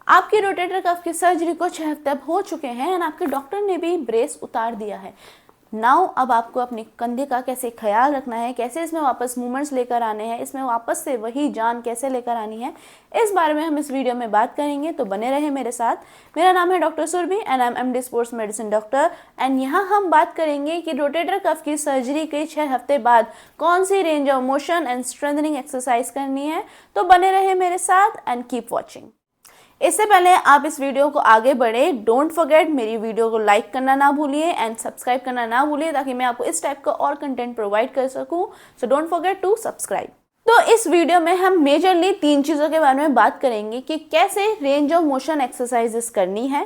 आपकी रोटेटर कफ की सर्जरी को 6 हफ्ते अब हो चुके हैं एंड आपके डॉक्टर ने भी ब्रेस उतार दिया है। नाउ अब आपको अपने कंधे का कैसे ख्याल रखना है, कैसे इसमें वापस मूवमेंट्स लेकर आने हैं, इसमें वापस से वही जान कैसे लेकर आनी है, इस बारे में हम इस वीडियो में बात करेंगे। तो बने रहे मेरे साथ। मेरा नाम है doctor Surabhi and I am MD sports medicine doctor and यहाँ हम बात करेंगे कि रोटेटर कफ की सर्जरी के 6 हफ्ते बाद कौन सी range of motion and strengthening exercise करनी है। तो बने रहे मेरे साथ एंड कीप वॉचिंग। इससे पहले आप इस वीडियो को आगे बढ़े, डोंट फॉरगेट मेरी वीडियो को लाइक करना ना भूलिए एंड सब्सक्राइब करना ना भूलिए ताकि मैं आपको इस टाइप का और कंटेंट प्रोवाइड कर सकूं। So don't forget to subscribe. तो इस वीडियो में हम मेजरली 3 चीज़ों के बारे में बात करेंगे कि कैसे रेंज ऑफ मोशन एक्सरसाइजेस करनी है,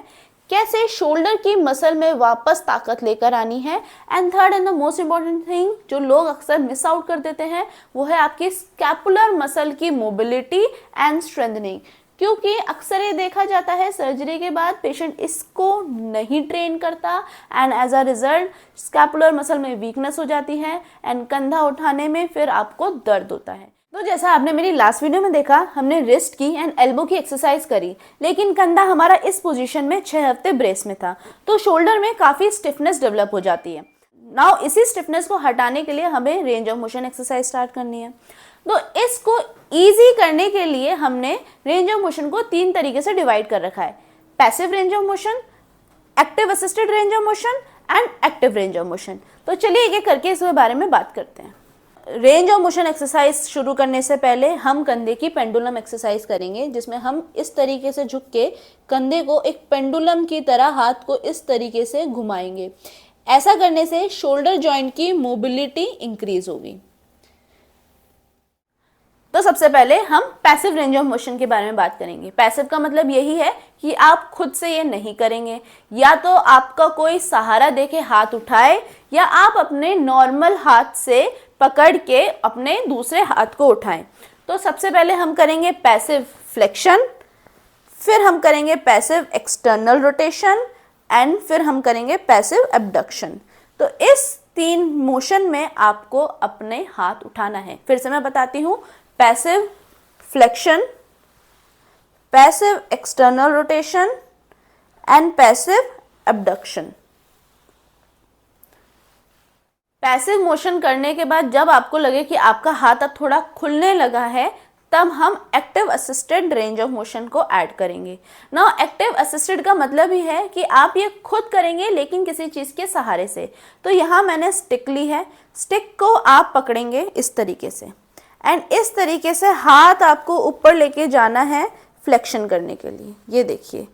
कैसे शोल्डर की मसल में वापस ताकत लेकर आनी है and third and the most important thing जो लोग अक्सर मिस आउट कर देते हैं वो है आपकी स्कैपुलर मसल की मोबिलिटी एंड स्ट्रेंथनिंग। क्योंकि अक्सर ये देखा जाता है सर्जरी के बाद पेशेंट इसको नहीं ट्रेन करता and as a result scapular muscle में वीकनेस हो जाती है एंड कंधा उठाने में फिर आपको दर्द होता है। तो जैसा आपने मेरी लास्ट वीडियो में देखा, हमने रिस्ट की एंड एल्बो की एक्सरसाइज करी, लेकिन कंधा हमारा इस पोजीशन में 6 हफ्ते ब्रेस में था, तो शोल्डर में काफ़ी स्टिफनेस डेवलप हो जाती है। नाउ इसी स्टिफनेस को हटाने के लिए हमें range of motion exercise start करनी है। तो इसको इजी करने के लिए हमने रेंज ऑफ मोशन को 3 तरीके से डिवाइड कर रखा है: passive range of motion, active assisted range of motion and active range of motion. तो चलिए एक एक करके इसके बारे में बात करते हैं। रेंज ऑफ मोशन एक्सरसाइज शुरू करने से पहले हम कंधे की पेंडुलम एक्सरसाइज करेंगे, जिसमें हम इस तरीके से झुक के कंधे को एक पेंडुलम की तरह हाथ को इस तरीके से घुमाएंगे। ऐसा करने से शोल्डर जॉइंट की मोबिलिटी इंक्रीज होगी। तो सबसे पहले हम पैसिव रेंज ऑफ मोशन के बारे में बात करेंगे। पैसिव का मतलब यही है कि आप खुद से ये नहीं करेंगे, या तो आपका कोई सहारा देके हाथ उठाए या आप अपने नॉर्मल हाथ से पकड़ के अपने दूसरे हाथ को उठाएं। तो सबसे पहले हम करेंगे पैसिव फ्लेक्शन, फिर हम करेंगे पैसिव एक्सटर्नल रोटेशन एंड फिर हम करेंगे पैसिव एब्डक्शन। तो इस 3 मोशन में आपको अपने हाथ उठाना है। फिर से मैं बताती हूँ: passive flexion, passive external rotation and passive abduction. Passive motion करने के बाद जब आपको लगे कि आपका हाथ अब थोड़ा खुलने लगा है, तब हम active assisted range of motion को ऐड करेंगे। नाउ एक्टिव असिस्टेड का मतलब ही है कि आप ये खुद करेंगे लेकिन किसी चीज़ के सहारे से। तो यहाँ मैंने स्टिक ली है, स्टिक को आप पकड़ेंगे इस तरीके से एंड इस तरीके से हाथ आपको ऊपर लेके जाना है फ्लेक्शन करने के लिए। ये देखिए,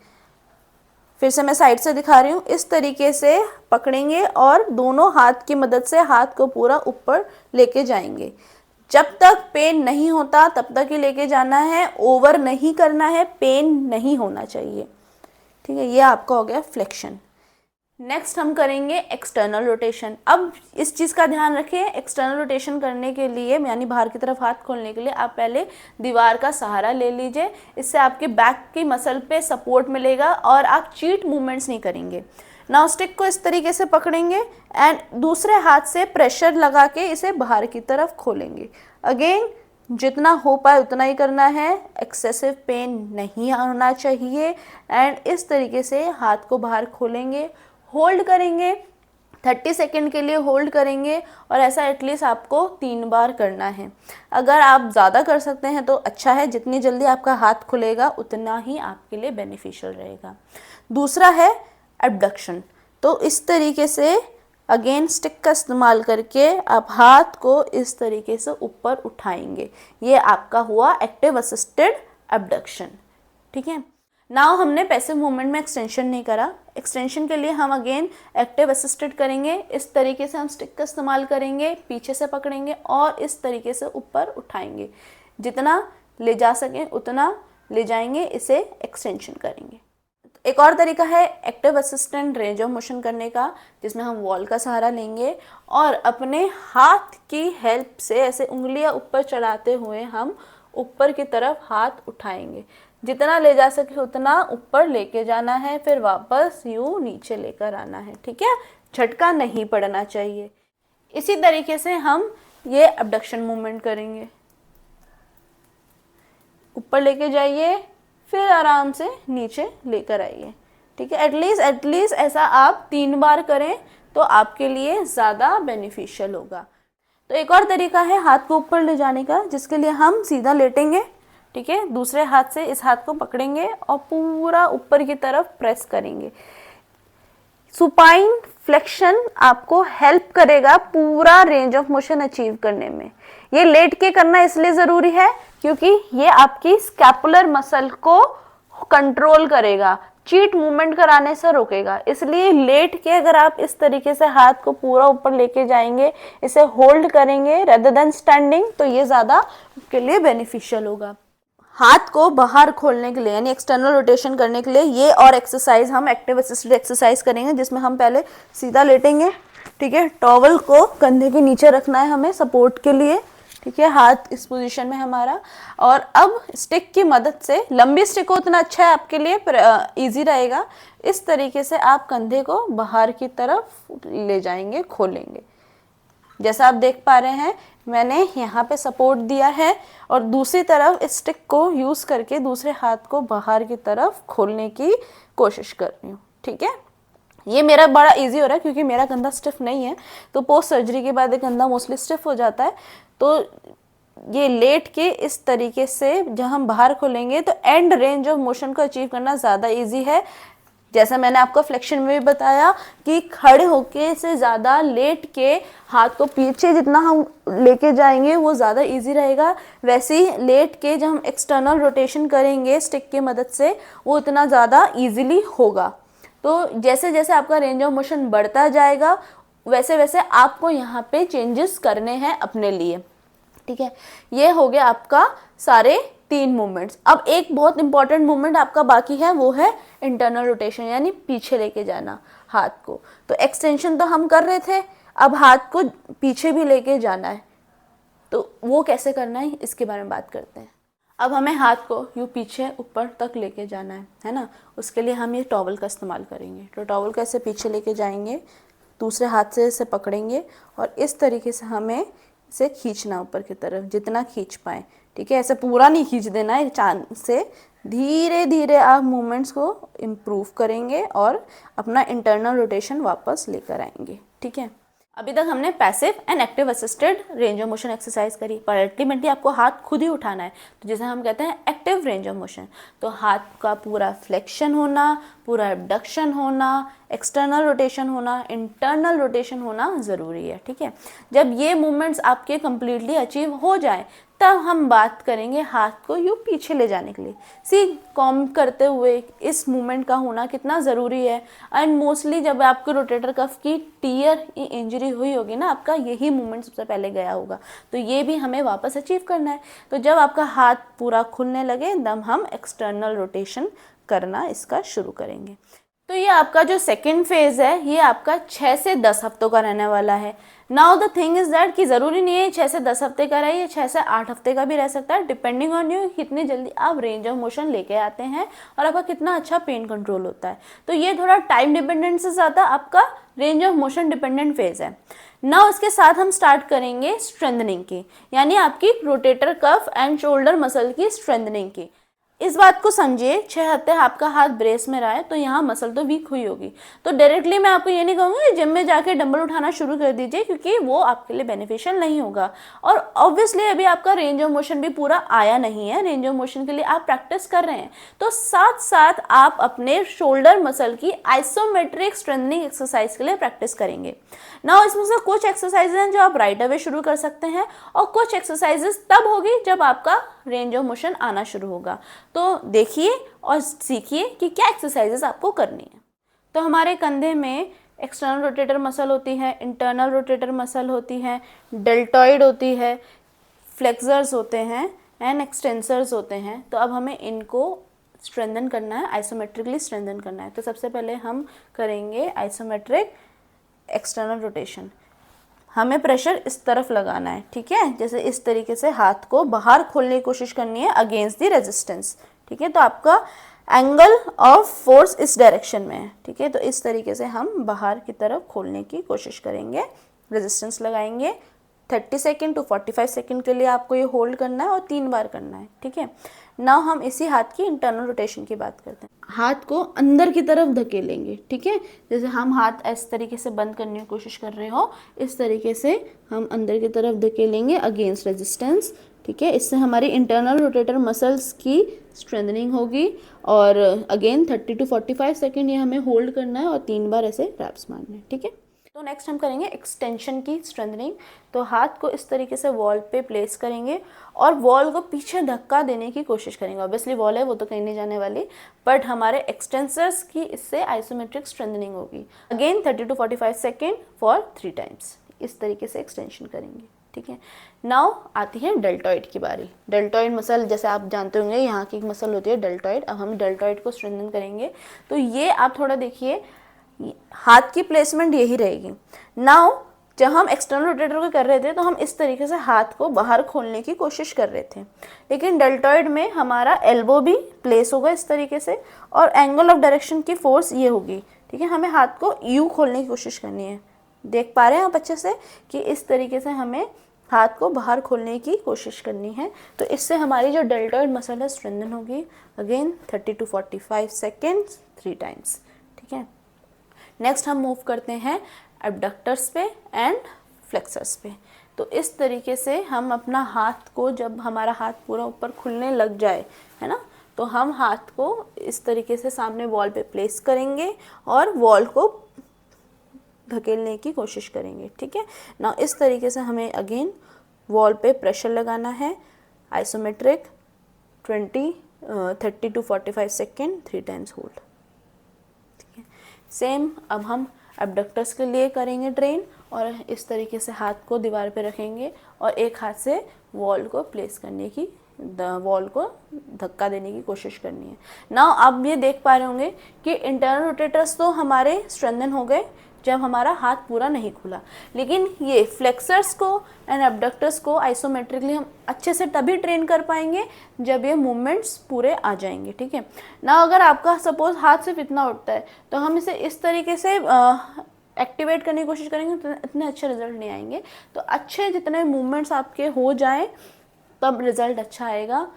फिर से मैं साइड से दिखा रही हूँ। इस तरीके से पकड़ेंगे और दोनों हाथ की मदद से हाथ को पूरा ऊपर लेके जाएंगे। जब तक पेन नहीं होता तब तक ही लेके जाना है, ओवर नहीं करना है, पेन नहीं होना चाहिए। ठीक है, ये आपका हो गया फ्लेक्शन। नेक्स्ट हम करेंगे एक्सटर्नल रोटेशन। अब इस चीज़ का ध्यान रखें, एक्सटर्नल रोटेशन करने के लिए यानी बाहर की तरफ हाथ खोलने के लिए आप पहले दीवार का सहारा ले लीजिए। इससे आपके बैक की मसल पे सपोर्ट मिलेगा और आप चीट मूवमेंट्स नहीं करेंगे। नाउ स्टिक को इस तरीके से पकड़ेंगे एंड दूसरे हाथ से प्रेशर लगा के इसे बाहर की तरफ खोलेंगे। अगेन जितना हो पाए उतना ही करना है, एक्सेसिव पेन नहीं होना चाहिए एंड इस तरीके से हाथ को बाहर खोलेंगे, होल्ड करेंगे 30 सेकेंड के लिए होल्ड करेंगे और ऐसा एटलीस्ट आपको 3 बार करना है। अगर आप ज़्यादा कर सकते हैं तो अच्छा है, जितनी जल्दी आपका हाथ खुलेगा उतना ही आपके लिए बेनिफिशियल रहेगा। दूसरा है एब्डक्शन। तो इस तरीके से अगेन स्टिक का इस्तेमाल करके आप हाथ को इस तरीके से ऊपर उठाएंगे। ये आपका हुआ एक्टिव असिस्टेड एब्डक्शन। ठीक है, नाउ हमने पैसिव मूवमेंट में एक्सटेंशन नहीं करा। एक्सटेंशन के लिए हम अगेन एक्टिव असिस्टेड करेंगे। इस तरीके से हम स्टिक का इस्तेमाल करेंगे, पीछे से पकड़ेंगे और इस तरीके से ऊपर उठाएंगे। जितना ले जा सकें उतना ले जाएंगे, इसे एक्सटेंशन करेंगे। एक और तरीका है active assistant range of motion करने का, जिसमें हम वॉल का सहारा लेंगे और अपने हाथ की हेल्प से ऐसे उंगलियां ऊपर चढ़ाते हुए हम ऊपर की तरफ हाथ उठाएंगे। जितना ले जा सके उतना ऊपर लेके जाना है, फिर वापस यूँ नीचे लेकर आना है। ठीक है, झटका नहीं पड़ना चाहिए। इसी तरीके से हम ये अबडक्शन मूवमेंट करेंगे। ऊपर लेके जाइए, फिर आराम से नीचे लेकर आइए, ठीक है। एटलीस्ट ऐसा आप 3 बार करें तो आपके लिए ज़्यादा बेनिफिशियल होगा। तो एक और तरीका है हाथ को ऊपर ले जाने का, जिसके लिए हम सीधा लेटेंगे, ठीक है, दूसरे हाथ से इस हाथ को पकड़ेंगे और पूरा ऊपर की तरफ प्रेस करेंगे। सुपाइन फ्लेक्शन आपको हेल्प करेगा पूरा रेंज ऑफ मोशन अचीव करने में। ये लेट के करना इसलिए ज़रूरी है क्योंकि ये आपकी स्कैपुलर मसल को कंट्रोल करेगा, चीट मूवमेंट कराने से रोकेगा। इसलिए लेट के अगर आप इस तरीके से हाथ को पूरा ऊपर लेके जाएंगे, इसे होल्ड करेंगे रेदर देन स्टैंडिंग, तो ये ज़्यादा आपके लिए बेनिफिशियल होगा। हाथ को बाहर खोलने के लिए यानी एक्सटर्नल रोटेशन करने के लिए ये और एक्सरसाइज हम एक्टिव असिस्टेड एक्सरसाइज करेंगे, जिसमें हम पहले सीधा लेटेंगे, ठीक है। टॉवल को कंधे के नीचे रखना है हमें सपोर्ट के लिए, ठीक है, हाथ इस पोजीशन में हमारा। और अब स्टिक की मदद से, लंबी स्टिक हो उतना अच्छा है आपके लिए, ईजी रहेगा। इस तरीके से आप कंधे को बाहर की तरफ ले जाएंगे, खोलेंगे। जैसा आप देख पा रहे हैं मैंने यहाँ पे सपोर्ट दिया है और दूसरी तरफ इस स्टिक को यूज़ करके दूसरे हाथ को बाहर की तरफ खोलने की कोशिश कर रही हूँ, ठीक है। ये मेरा बड़ा इजी हो रहा है क्योंकि मेरा कंधा स्टिफ नहीं है, तो पोस्ट सर्जरी के बाद ये कंधा मोस्टली स्टिफ हो जाता है। तो ये लेट के इस तरीके से जब हम बाहर खोलेंगे तो एंड रेंज ऑफ मोशन को अचीव करना ज़्यादा इजी है। जैसा मैंने आपको फ्लेक्शन में भी बताया कि खड़े होके से ज़्यादा लेट के हाथ को पीछे जितना हम लेके जाएंगे वो ज़्यादा इजी रहेगा, वैसे ही लेट के जब हम एक्सटर्नल रोटेशन करेंगे स्टिक की मदद से वो उतना ज़्यादा इजीली होगा। तो जैसे जैसे आपका रेंज ऑफ मोशन बढ़ता जाएगा वैसे वैसे आपको यहाँ पे चेंजेस करने हैं अपने लिए, ठीक है। ये हो गया आपका सारे 3 मूवमेंट्स। अब एक बहुत इंपॉर्टेंट मूवमेंट आपका बाकी है, वो है इंटरनल रोटेशन यानी पीछे लेके जाना हाथ को। तो एक्सटेंशन तो हम कर रहे थे, अब हाथ को पीछे भी लेके जाना है, तो वो कैसे करना है इसके बारे में बात करते हैं। अब हमें हाथ को यूँ पीछे ऊपर तक लेके जाना है ना। उसके लिए हम ये टॉवल का इस्तेमाल करेंगे। तो टॉवल को ऐसे पीछे लेके जाएंगे, दूसरे हाथ से इसे पकड़ेंगे और इस तरीके से हमें इसे खींचना ऊपर की तरफ, जितना खींच पाए, ठीक है। ऐसे पूरा नहीं खींच देना है, चांद से धीरे धीरे आप मूवमेंट्स को इम्प्रूव करेंगे और अपना इंटरनल रोटेशन वापस लेकर आएंगे, ठीक है। अभी तक हमने passive and active assisted range of motion exercise करी, पर अल्टीमेटली आपको हाथ खुद ही उठाना है, तो जैसे हम कहते हैं एक्टिव रेंज ऑफ मोशन। तो हाथ का पूरा फ्लेक्शन होना, पूरा एबडक्शन होना, एक्सटर्नल रोटेशन होना, इंटरनल रोटेशन होना ज़रूरी है, ठीक है। जब ये मूवमेंट्स आपके कंप्लीटली अचीव हो जाए तब हम बात करेंगे हाथ को यूँ पीछे ले जाने के लिए। सी कॉम करते हुए इस मूवमेंट का होना कितना ज़रूरी है। एंड मोस्टली जब आपको रोटेटर कफ की टियर इंजरी हुई होगी ना, आपका यही मूवमेंट सबसे पहले गया होगा, तो ये भी हमें वापस अचीव करना है। तो जब आपका हाथ पूरा खुलने लगे तब हम एक्सटर्नल रोटेशन करना इसका शुरू करेंगे। तो ये आपका जो सेकेंड फेज़ है ये आपका 6 से 10 हफ्तों का रहने वाला है। Now the thing is that कि ज़रूरी नहीं है 6 से 10 हफ्ते का रहे, ये 6 से 8 हफ्ते का भी रह सकता है, डिपेंडिंग ऑन यू कितनी जल्दी आप रेंज ऑफ मोशन लेके आते हैं और आपका कितना अच्छा पेन कंट्रोल होता है। तो ये थोड़ा टाइम डिपेंडेंट से ज़्यादा आपका range of motion dependent phase है। नाउ इसके साथ हम स्टार्ट करेंगे स्ट्रेंथनिंग की, यानी आपकी rotator cuff and shoulder muscle की स्ट्रेंथनिंग की। इस बात को समझिए, 6 हफ्ते आपका हाथ ब्रेस में रहा है तो यहाँ मसल तो वीक हुई होगी, तो डायरेक्टली मैं आपको ये नहीं कहूँगी जिम में जाके डंबल उठाना शुरू कर दीजिए, क्योंकि वो आपके लिए बेनिफिशियल नहीं होगा। और ऑब्वियसली अभी आपका रेंज ऑफ मोशन भी पूरा आया नहीं है, रेंज ऑफ मोशन के लिए आप प्रैक्टिस कर रहे हैं, तो साथ साथ आप अपने शोल्डर मसल की आइसोमेट्रिक स्ट्रेंथनिंग एक्सरसाइज के लिए प्रैक्टिस करेंगे। नाउ इसमें से कुछ एक्सरसाइजेज हैं जो आप राइट अवे शुरू कर सकते हैं और कुछ एक्सरसाइजेज तब होगी जब आपका रेंज ऑफ मोशन आना शुरू होगा। तो देखिए और सीखिए कि क्या एक्सरसाइजेस आपको करनी है। तो हमारे कंधे में एक्सटर्नल रोटेटर मसल होती है, इंटरनल रोटेटर मसल होती है, डेल्टॉइड होती है, फ्लेक्सर्स होते हैं एंड एक्सटेंसर्स होते हैं। तो अब हमें इनको स्ट्रेंथन करना है, आइसोमेट्रिकली स्ट्रेंथन करना है। तो सबसे पहले हम करेंगे आइसोमेट्रिक एक्सटर्नल रोटेशन। हमें प्रेशर इस तरफ लगाना है, ठीक है, जैसे इस तरीके से हाथ को बाहर खोलने की कोशिश करनी है अगेंस्ट द रेजिस्टेंस, ठीक है। तो आपका एंगल ऑफ फोर्स इस डायरेक्शन में है, ठीक है। तो इस तरीके से हम बाहर की तरफ खोलने की कोशिश करेंगे, रेजिस्टेंस लगाएंगे, 30 सेकेंड टू 45 सेकेंड के लिए आपको ये होल्ड करना है और 3 बार करना है, ठीक है। नाउ हम इसी हाथ की इंटरनल रोटेशन की बात करते हैं। हाथ को अंदर की तरफ धकेलेंगे, ठीक है। जैसे हम हाथ इस तरीके से बंद करने की कोशिश कर रहे हो, इस तरीके से हम अंदर की तरफ धकेलेंगे अगेंस्ट रेजिस्टेंस, ठीक है। इससे हमारी इंटरनल रोटेटर मसल्स की स्ट्रेंथनिंग होगी। और अगेन 30 टू 45 सेकेंड ये हमें होल्ड करना है और 3 बार ऐसे रैप्स मारने हैं, ठीक है। तो नेक्स्ट हम करेंगे एक्सटेंशन की स्ट्रेंथनिंग। तो हाथ को इस तरीके से वॉल पे प्लेस करेंगे और वॉल को पीछे धक्का देने की कोशिश करेंगे। ऑब्वियसली वॉल है, वो तो कहीं नहीं जाने वाली, बट हमारे एक्सटेंसर्स की इससे आइसोमेट्रिक स्ट्रेंथनिंग होगी। Again 30 to 45 second for 3 times इस तरीके से एक्सटेंशन करेंगे, ठीक है। नाउ आती है डेल्टॉइड की बारी। डेल्टॉइड मसल जैसे आप जानते होंगे, यहाँ की एक मसल होती है डेल्टॉइड। अब हम डेल्टॉइड को स्ट्रेंथन करेंगे। तो ये आप थोड़ा देखिए, हाथ की प्लेसमेंट यही रहेगी। नाउ जब हम एक्सटर्नल रोटेटर को कर रहे थे तो हम इस तरीके से हाथ को बाहर खोलने की कोशिश कर रहे थे, लेकिन डेल्टॉइड में हमारा एल्बो भी प्लेस होगा इस तरीके से और एंगल ऑफ डायरेक्शन की फोर्स ये होगी, ठीक है। हमें हाथ को यू खोलने की कोशिश करनी है। देख पा रहे हैं आप अच्छे से कि इस तरीके से हमें हाथ को बाहर खोलने की कोशिश करनी है। तो इससे हमारी जो डेल्टॉइड मसल है स्ट्रेंथन होगी। अगेन 30 टू 45 सेकेंड्स 3 टाइम्स, ठीक है। नेक्स्ट हम मूव करते हैं एब्डक्टर्स पे एंड फ्लेक्सर्स पे। तो इस तरीके से हम अपना हाथ को, जब हमारा हाथ पूरा ऊपर खुलने लग जाए, है ना, तो हम हाथ को इस तरीके से सामने वॉल पे प्लेस करेंगे और वॉल को धकेलने की कोशिश करेंगे, ठीक है ना। इस तरीके से हमें अगेन वॉल पे प्रेशर लगाना है। Isometric 30 to 45 second 3 times hold, ठीक है। सेम अब हम एब्डक्टर्स के लिए करेंगे ट्रेन, और इस तरीके से हाथ को दीवार पे रखेंगे और एक हाथ से वॉल को प्लेस करने की, वॉल को धक्का देने की कोशिश करनी है। नाउ आप ये देख पा रहे होंगे कि इंटरनल रोटेटर्स तो हमारे स्ट्रेंथन हो गए जब हमारा हाथ पूरा नहीं खुला, लेकिन ये फ्लेक्सर्स को एंड एब्डक्टर्स को आइसोमेट्रिकली हम अच्छे से तभी ट्रेन कर पाएंगे जब ये मूवमेंट्स पूरे आ जाएंगे, ठीक है ना। अगर आपका सपोज हाथ सिर्फ इतना उठता है तो हम इसे इस तरीके से एक्टिवेट करने की कोशिश करेंगे तो इतने अच्छे रिजल्ट नहीं आएंगे। तो अच्छे जितने मूवमेंट्स आपके हो जाएं तब रिजल्ट अच्छा आएगा।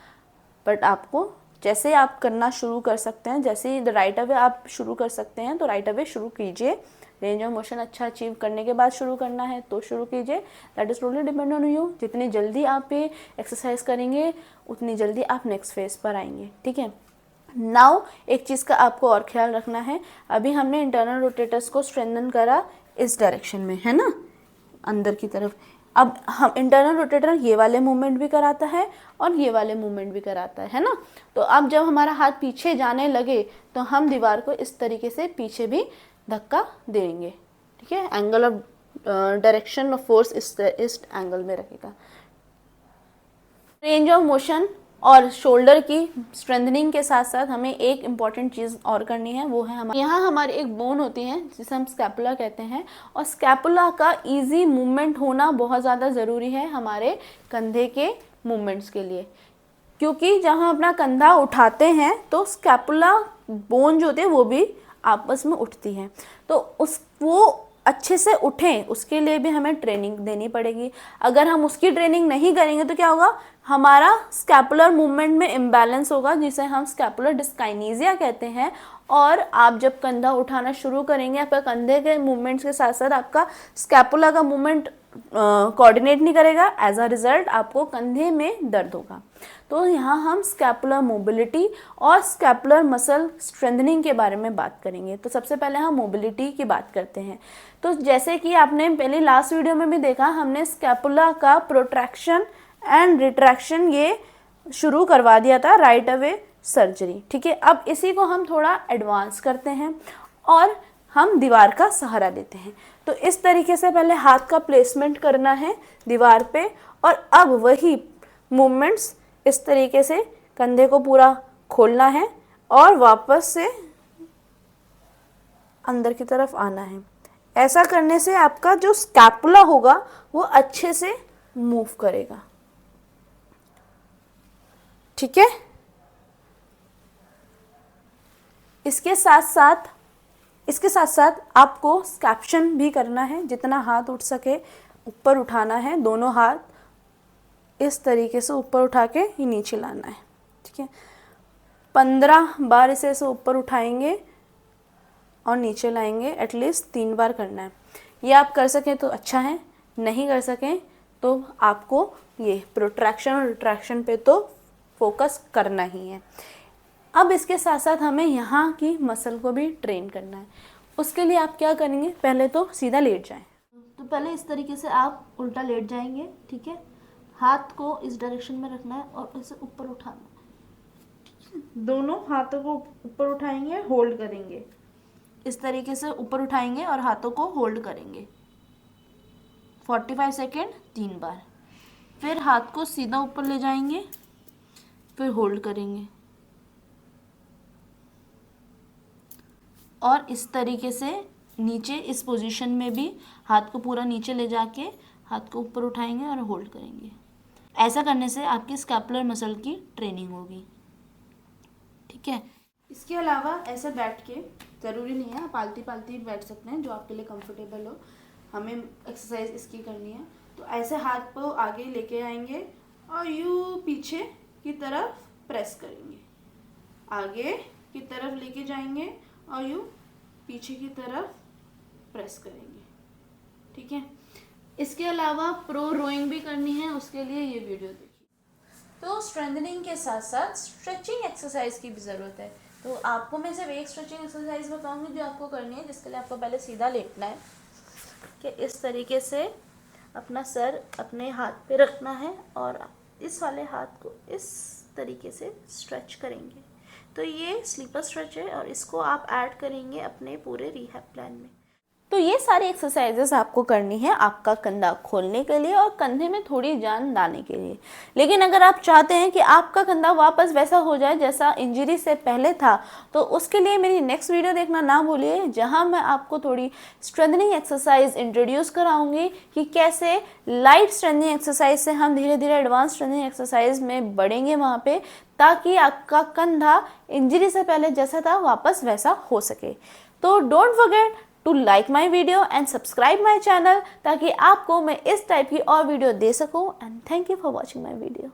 बट आपको जैसे आप करना शुरू कर सकते हैं, जैसे राइट अवे आप शुरू कर सकते हैं तो राइट अवे शुरू कीजिए। रेंज ऑफ मोशन अच्छा अचीव करने के बाद शुरू करना है तो शुरू कीजिए। That is totally depend on you. जितनी जल्दी आप ये एक्सरसाइज करेंगे उतनी जल्दी आप नेक्स्ट फेज पर आएंगे, ठीक है। नाउ एक चीज़ का आपको और ख्याल रखना है, अभी हमने इंटरनल रोटेटर्स को स्ट्रेंथन करा इस डायरेक्शन में, है ना, अंदर की तरफ। अब हम इंटरनल रोटेटर ये वाले मूवमेंट भी कराता है और ये वाले मूवमेंट भी कराता है ना। तो अब जब हमारा हाथ पीछे जाने लगे तो हम दीवार को इस तरीके से पीछे भी धक्का देंगे, ठीक है। Angle of direction of force इस एंगल में रहेगा। रेंज ऑफ मोशन और शोल्डर की स्ट्रेंथनिंग के साथ साथ हमें एक इम्पॉर्टेंट चीज़ और करनी है, वो है यहाँ हमारी एक बोन होती है जिसे हम स्कैपुला कहते हैं, और स्कैपुला का इजी मूवमेंट होना बहुत ज़्यादा ज़रूरी है हमारे कंधे के मूवमेंट्स के लिए। क्योंकि जब हम अपना कंधा उठाते हैं तो स्कैपुला बोन जो होती है वो भी आपस में उठती हैं, तो वो अच्छे से उठें उसके लिए भी हमें ट्रेनिंग देनी पड़ेगी। अगर हम उसकी ट्रेनिंग नहीं करेंगे तो क्या होगा, हमारा स्कैपुलर मूवमेंट में इम्बैलेंस होगा जिसे हम स्कैपुलर डिस्काइनेसिया कहते हैं। और आप जब कंधा उठाना शुरू करेंगे, आपका कंधे के मूवमेंट्स के साथ साथ आपका स्कैपुला का मूवमेंट कोऑर्डिनेट नहीं करेगा, एज अ रिजल्ट आपको कंधे में दर्द होगा। तो यहाँ हम स्कैपुलर मोबिलिटी और स्कैपुलर मसल स्ट्रेंथनिंग के बारे में बात करेंगे। तो सबसे पहले हम मोबिलिटी की बात करते हैं। तो जैसे कि आपने पहले लास्ट वीडियो में भी देखा, हमने स्कैपुला का प्रोट्रैक्शन एंड रिट्रैक्शन ये शुरू करवा दिया था राइट अवे सर्जरी, ठीक है। अब इसी को हम थोड़ा एडवांस करते हैं और हम दीवार का सहारा लेते हैं। तो इस तरीके से पहले हाथ का प्लेसमेंट करना है दीवार पे, और अब वही मूवमेंट्स इस तरीके से कंधे को पूरा खोलना है और वापस से अंदर की तरफ आना है। ऐसा करने से आपका जो स्कैपुला होगा वो अच्छे से मूव करेगा, ठीक है। इसके साथ साथ आपको स्कैप्शन भी करना है, जितना हाथ उठ सके ऊपर उठाना है, दोनों हाथ इस तरीके से ऊपर उठा के ही नीचे लाना है, ठीक है। 15 बार इसे ऐसे ऊपर उठाएंगे और नीचे लाएंगे, एटलीस्ट 3 बार करना है। ये आप कर सकें तो अच्छा है, नहीं कर सकें तो आपको ये प्रोट्रैक्शन और रिट्रैक्शन पे तो फोकस करना ही है। अब इसके साथ साथ हमें यहाँ की मसल को भी ट्रेन करना है। उसके लिए आप क्या करेंगे, पहले तो सीधा लेट जाएं। तो पहले इस तरीके से आप उल्टा लेट जाएंगे, ठीक है। हाथ को इस डायरेक्शन में रखना है और इसे ऊपर उठाना है। दोनों हाथों को ऊपर उठाएंगे, होल्ड करेंगे, इस तरीके से ऊपर उठाएंगे और हाथों को होल्ड करेंगे 45 सेकेंड 3 बार। फिर हाथ को सीधा ऊपर ले जाएंगे, फिर होल्ड करेंगे और इस तरीके से नीचे इस पोजीशन में भी हाथ को पूरा नीचे ले जाके हाथ को ऊपर उठाएंगे और होल्ड करेंगे। ऐसा करने से आपकी स्कैपुलर मसल की ट्रेनिंग होगी, ठीक है। इसके अलावा ऐसे बैठ के, ज़रूरी नहीं है, आप आलती पालती बैठ सकते हैं, जो आपके लिए कंफर्टेबल हो। हमें एक्सरसाइज इसकी करनी है, तो ऐसे हाथ को आगे लेके आएंगे और यूँ पीछे की तरफ प्रेस करेंगे, आगे की तरफ लेके जाएंगे और यूँ पीछे की तरफ प्रेस करेंगे, ठीक है। इसके अलावा प्रो रोइंग भी करनी है, उसके लिए ये वीडियो देखिए। तो स्ट्रेंथनिंग के साथ साथ स्ट्रेचिंग एक्सरसाइज की भी ज़रूरत है। तो आपको मैं सिर्फ एक स्ट्रेचिंग एक्सरसाइज बताऊंगी जो आपको करनी है, जिसके लिए आपको पहले सीधा लेटना है कि इस तरीके से अपना सर अपने हाथ पे रखना है और इस वाले हाथ को इस तरीके से स्ट्रेच करेंगे। तो ये स्लीपर स्ट्रेच है और इसको आप ऐड करेंगे अपने पूरे रिहैब प्लान में। तो ये सारी एक्सरसाइजेस आपको करनी है आपका कंधा खोलने के लिए और कंधे में थोड़ी जान लाने के लिए। लेकिन अगर आप चाहते हैं कि आपका कंधा वापस वैसा हो जाए जैसा इंजरी से पहले था, तो उसके लिए मेरी नेक्स्ट वीडियो देखना ना भूलिए, जहां मैं आपको थोड़ी स्ट्रेंथनिंग एक्सरसाइज इंट्रोड्यूस कराऊंगी कि कैसे लाइट स्ट्रेंथनिंग एक्सरसाइज से हम धीरे धीरे एडवांस स्ट्रेंथनिंग एक्सरसाइज में बढ़ेंगे वहाँ पे, ताकि आपका कंधा इंजरी से पहले जैसा था वापस वैसा हो सके। तो don't forget to like my video and subscribe my channel ताकि आपको मैं इस टाइप की और वीडियो दे सकूं। And thank you for watching my video.